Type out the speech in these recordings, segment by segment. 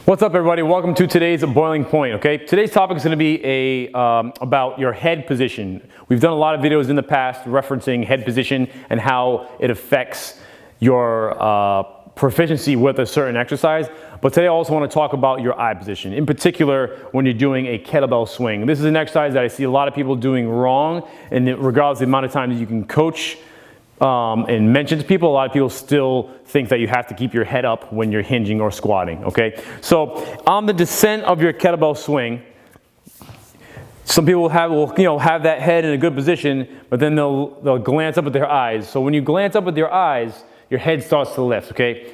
What's up, everybody? Welcome to today's Boiling Point, okay? Today's topic is going to be about your head position. We've done a lot of videos in the past referencing head position and how it affects your proficiency with a certain exercise. But today I also want to talk about your eye position, in particular when you're doing a kettlebell swing. This is an exercise that I see a lot of people doing wrong, and regardless of the amount of times you can coach and mention to people, a lot of people still think that you have to keep your head up when you're hinging or squatting, okay? So on the descent of your kettlebell swing, some people will have that head in a good position, but then they'll glance up with their eyes. So when you glance up with your eyes, your head starts to lift, okay?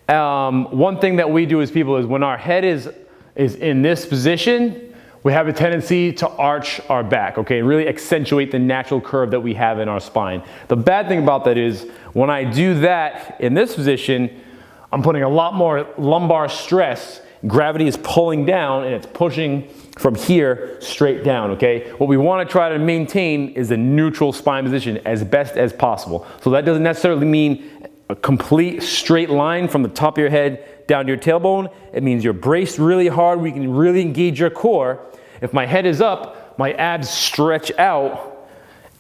One thing that we do as people is when our head is in this position, we have a tendency to arch our back, okay? Really accentuate the natural curve that we have in our spine. The bad thing about that is when I do that in this position, I'm putting a lot more lumbar stress. Gravity is pulling down and it's pushing from here straight down, okay? What we want to try to maintain is a neutral spine position as best as possible. So that doesn't necessarily mean a complete straight line from the top of your head down to your tailbone. It means you're braced really hard. We can really engage your core. If my head is up, my abs stretch out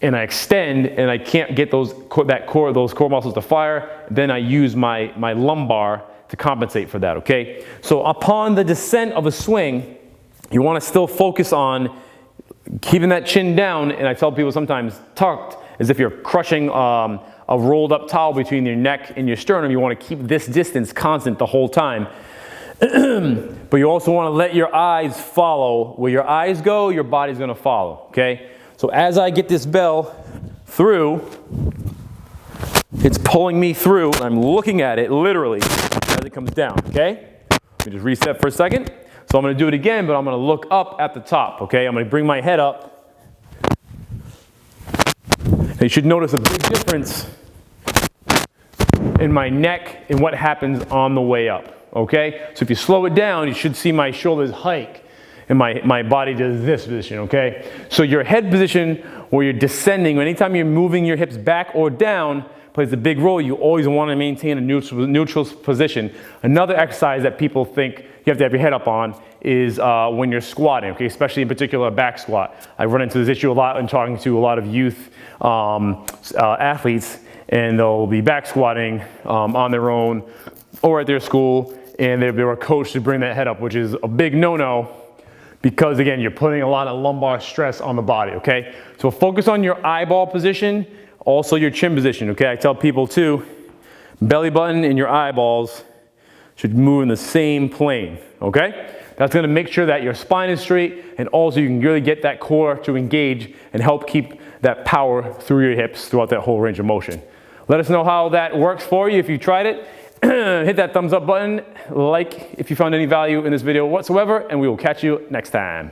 and I extend and I can't get those core muscles to fire, then I use my lumbar to compensate for that, okay? So upon the descent of a swing, you want to still focus on keeping that chin down, and I tell people sometimes tucked, as if you're crushing a rolled up towel between your neck and your sternum. You want to keep this distance constant the whole time. But you also want to let your eyes follow. Where your eyes go, your body's going to follow, okay? So as I get this bell through, it's pulling me through, and I'm looking at it literally as it comes down, okay? Let me just reset for a second. So I'm going to do it again, but I'm going to look up at the top, okay? I'm going to bring my head up. And you should notice a big difference in my neck and what happens on the way up. Okay, so if you slow it down, you should see my shoulders hike and my body does this position, okay? So your head position where you're descending, anytime you're moving your hips back or down, plays a big role. You always want to maintain a neutral position. Another exercise that people think you have to have your head up on is when you're squatting, okay? Especially in particular a back squat. I run into this issue a lot when talking to a lot of youth athletes, and they'll be back squatting on their own or at their school, and they were coached to bring that head up, which is a big no-no because, again, you're putting a lot of lumbar stress on the body, okay? So focus on your eyeball position, also your chin position, okay? I tell people, too, belly button and your eyeballs should move in the same plane, okay? That's going to make sure that your spine is straight, and also you can really get that core to engage and help keep that power through your hips throughout that whole range of motion. Let us know how that works for you if you tried it. Hit that thumbs up button, like if you found any value in this video whatsoever, and we will catch you next time.